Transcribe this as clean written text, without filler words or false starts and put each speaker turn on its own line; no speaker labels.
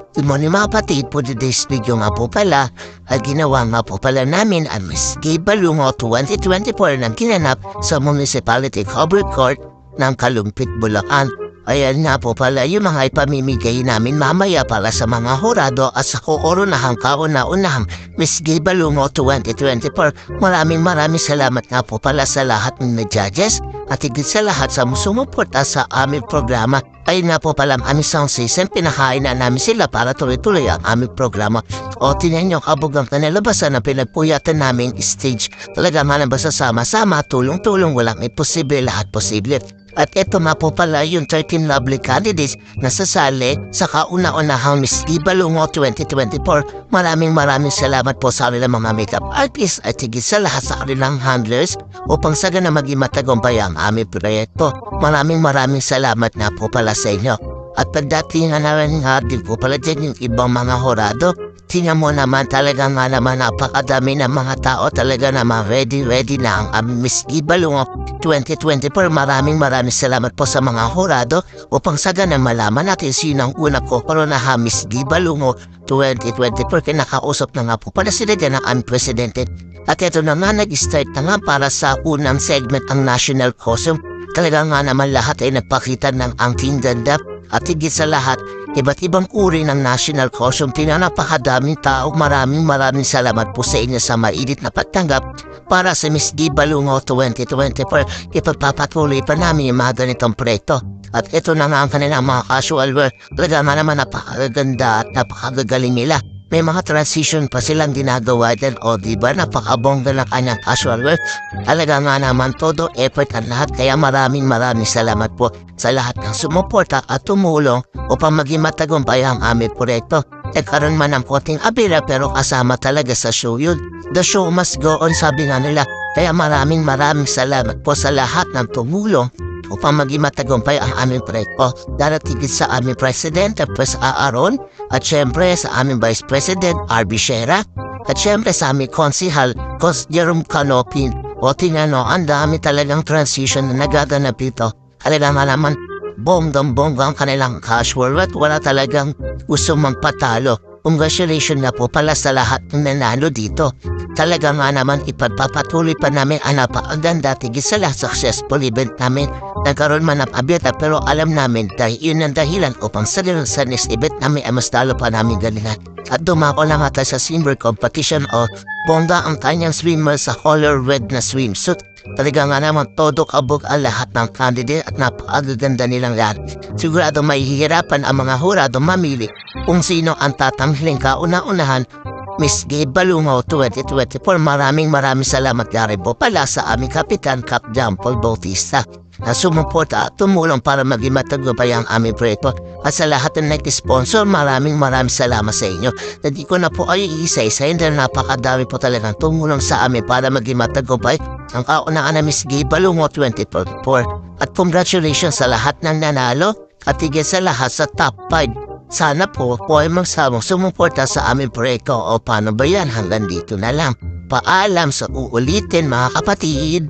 Good morning mga kapatid, for today's video nga po pala, ay ginawa nga po pala namin ang Miss Gay Balungo 2024 ng kinanap sa Municipality Covered Court ng Kalumpit, Bulacan. Ayan nga po pala yung mga ipamimigay namin mamaya para sa mga hurado at sa kooronahang kauna-unahang Miss Gay Balungo 2024. Maraming salamat nga po pala sa lahat ng judges at higit sa lahat sa sumuporta sa aming programa. Ay nga po pala aming sound system, pinakain na namin sila para tuloy-tuloy ang aming programa. O tinan nyo kabugang kanalabasan na pinagpuyatan namin stage. Talaga nga na basta sama-sama, tulong-tulong, walang imposible, lahat posible. At eto nga po pala yung 13 lovely candidates na sasali sa kauna-unahang Miss Gay Balungo 2024. Maraming salamat po sa kanilang mga makeup artists at higit sa lahat sa kanilang handlers upang sagana maging matagumpay ang aming proyekto. Maraming salamat na po pala sa inyo. At pagdating nga naman nga din po pala dyan yung ibang mga horado, tingnan mo naman talaga nga naman napakadami ng mga tao talaga naman ready na ang Miss Gay Balungo 2024. Maraming salamat po sa mga horado upang sagana malaman natin sino ang una ko koronaha Miss Gay Balungo 2024. Kinakausap na nga po pala sila dyan ng unprecedented. At ito na nga nag-start na nga para sa unang segment ang national costume. Talaga nga naman lahat ay nagpakita ng angking ganda at higit sa lahat, iba't ibang uri ng national costume. Napakadaming tao. Maraming salamat po sa inyo sa mainit na pagtanggap para sa Miss Gay Balungo 2024. Ipagpapatuloy pa namin yung mga ganitong proyekto. At ito na nga ang kanilang mga casual wear. Talaga nga naman napakaganda at napakagagaling nila. May mga transition pa silang ginagawa din. O diba, napakabongga ng kanyang casual wear. Talaga nga naman todo effort at lahat. Kaya maraming salamat po sa lahat ng sumuporta at tumulong upang maging matagumpay ang aming proyekto. Nagkaroon man ng konting abira pero kasama talaga sa show yun. The show must go on, sabi nga nila. Kaya maraming salamat po sa lahat ng tumulong upang maging matagumpay ang aming proyekto. Darating sa aming President, Pres. Aaron, at syempre sa aming Vice President, RB Shera, at syempre sa aming Konsihal, Cos Jerome Canopin. O tingnan no, ang dami talagang transition na nagaganap dito. Talaga nga naman, bonggang ang kanilang casual at wala talagang gusto magpatalo. Congratulations na po pala sa lahat ng nanalo dito. Talaga nga naman ipagpapatuloy pa namin ang napakaganda tigil sa lahat successful event namin. Nagkaroon man ng abiyata pero alam namin dahil yun ang dahilan upang sa next event namin ay mas talo pa namin galingan. At dumako lang ata sa swimwear competition o bongga ang kanyang swimmer sa color red na swimsuit. Talaga nga naman todo kabog ang lahat ng candidate at napakaganda nilang lahat. Sigurado mahihirapan ang mga hurado mamili kung sino ang tatanghiling kauna-unahan Miss Gay Balungo 2024. Maraming salamat nga rin po pala sa aming Kapitan Cap Jampol Bautista na sumuporta at tumulong para maging matagumpay ang aming proyekto. At sa lahat ng nag-sponsor, maraming salamat sa inyo. Hindi ko na po ay isa-isa, hindi napakadami po talagang tumulong sa amin para maging matagumpay ang kaunaan na Miss Gay Balungo 2024. At congratulations sa lahat ng nanalo at higit sa lahat sa top 5. Sana po ay magsamang sumuporta sa aming proyekto. O paano ba yan? Hanggang dito na lang. Paalam sa uulitin mga kapatid.